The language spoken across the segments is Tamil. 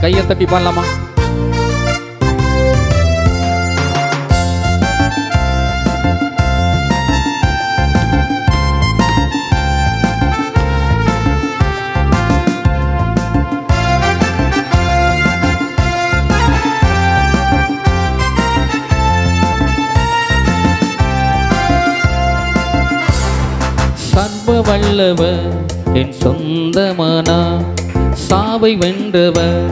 கையை தட்டி பாடலாமா? சர்வ வல்லவர் என் சொந்தமானா, சாவை வென்றவர்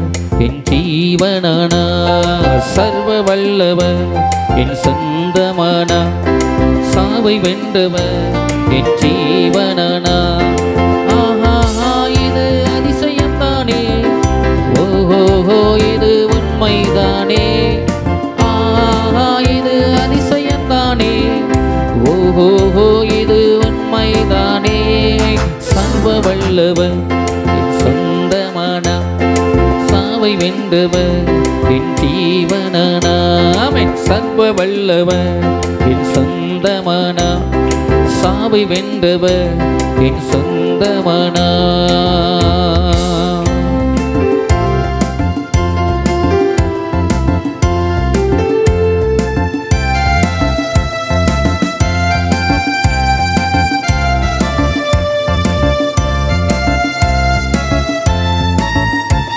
என் ஜீவனானா. சர்வ வல்லவர் என் சொந்தமானா, சாவை வென்றவர் என் ஜீவனானா. ஆஹா இது அதிசயம்தானே, ஓஹோ இது உண்மைதானே. ஆஹா இது அதிசயம்தானே, ஓஹோ இது உண்மைதானே. சர்வ வல்லவர் என் சொந்தமானா, சாவை வென்றவர் என் ஜீவனானா. ஆமென். சர்வ வல்லவர் என் சொந்தமானா, சாவை வென்றவர் என் சொந்தமானா.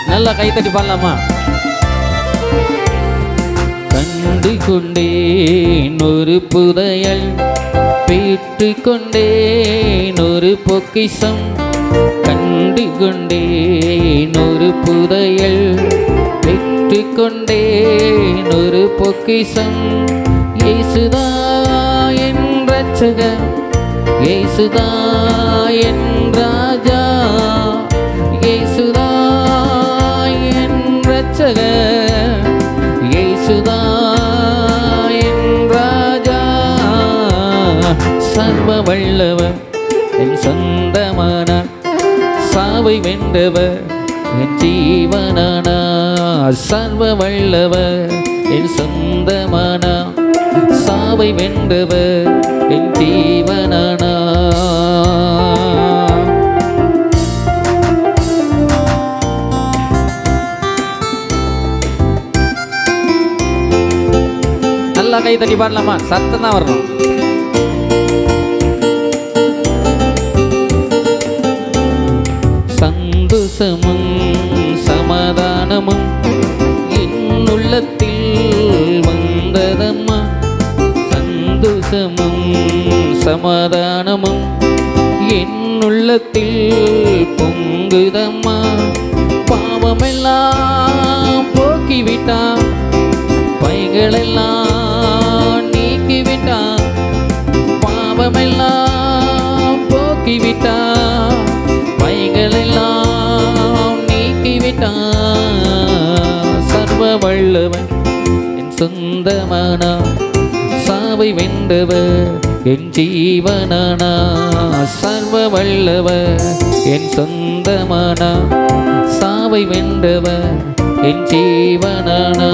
நல்லா கை தட்டி பாடலாமா? கண்டு கொண்டேன் ஒரு புதையல், பெற்று கொண்டேன் ஒரு பொக்கிஷம். கண்டு கொண்டேன் ஒரு புதையல், பெற்று கொண்டேன் ஒரு பொக்கிஷம். இயேசுதா என் ரட்சகர், இயேசுதா என் ராஜா, இயேசுதா என் ரட்சகர், இயேசுதா என் ராஜா. சர்வ வல்லவர் என் சொந்தமானா, சாவை வென்றவர் என் ஜீவனானா. சர்வ வல்லவர் என் சொந்தமானா, சாவை வென்றவர் என் ஜீவனானா. நல்லா கை தட்டி பாடலாமா? சத்தம் தான் வரணும். சந்தோஷமும் சமாதானமும் என் உள்ளத்தில் வந்ததம்மா. சந்தோஷமும் சமாதானமும் என் உள்ளத்தில் பொங்குதம்மா. பாவமெல்லாம் போக்கிவிட்டான், பைகளெல்லாம் நீக்கிவிட்டான். பாவமெல்லாம் போக்கிவிட்டான், பைகளெல்லாம் நீக்கிவிட்டான். சர்வ வல்லவன் என் சொந்தமானா, சாவை வென்றவர் என் ஜீவனானா. சர்வ வல்லவர் என் சொந்தமானா, சாவை வென்றவர் என் ஜீவனானா.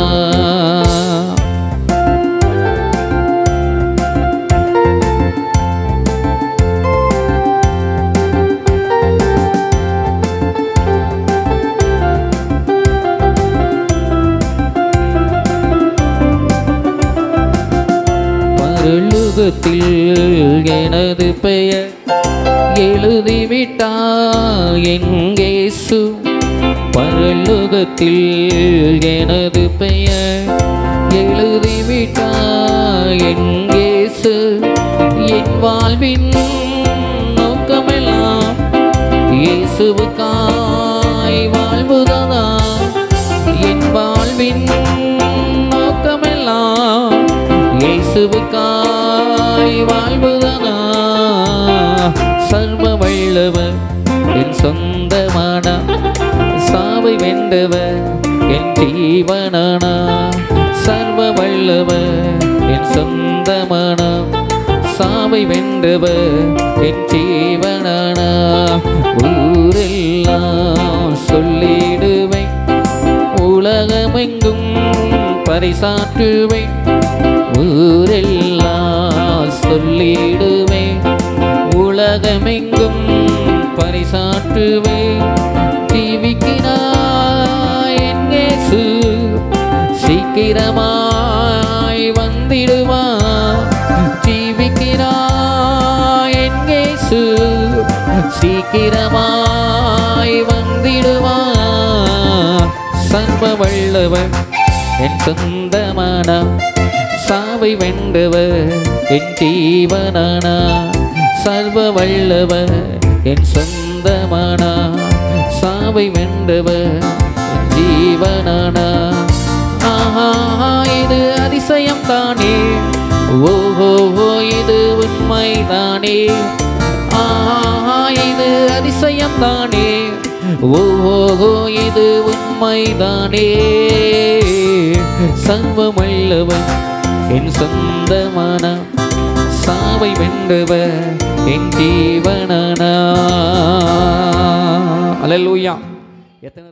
பரலோகத்தில் எனது பெயர் எழுதிவிட்டார் என் இயேசு. பரலோகத்தில் எனது பெயர் எழுதிவிட்டார் என் இயேசு. என் வாழ்வின் நோக்கமெல்லாம் இயேசுவுக்காய் வாழ்வுதா. என் வாழ்வின் நோக்கமெல்லாம் இயேசுவுக்காய் வாழ்வுதா. சர்வ வல்லவர் என் சொந்தமானா, சாவை வென்றவர் என் ஜீவனானா. சர்வ வல்லவர் என் சொந்தமானா, சாவை வென்றவர் என் ஜீவனானா. ஊரெல்லாம் சொல்லிடுவேன், உலகமெங்கும் பறைசாற்றுவேன். ஊரெல்லாம் சொல்லிடுவேன், உலகமெங்கும் பறைசாற்றுவேன். ஜீவிக்கிறாய் என் சீக்கிரமாய் வந்திடுவார். ஜீவிக்கிறாய் என் இயேசு, சீக்கிரமாய் வந்திடுவார். சர்வ வல்லவர் என் சொந்தமானா, சாவை வென்றவர் என் ஜீவனானா. சர்வ வல்லவர் என் சொந்தமானா, சாவை வென்றவர் என் ஜீவனானா. ஆஹா, இது அதிசயம் தானே, ஓஹோ இது உண்மைதானே. ஆஹா, இது அதிசயம் தானே, ஓஹோ இது உண்மைதானே. சர்வவல்லவர் என் சொந்தமான, சாவை வென்றவர் என் ஜீவனானா. அல்லேலூயா. எத்தனை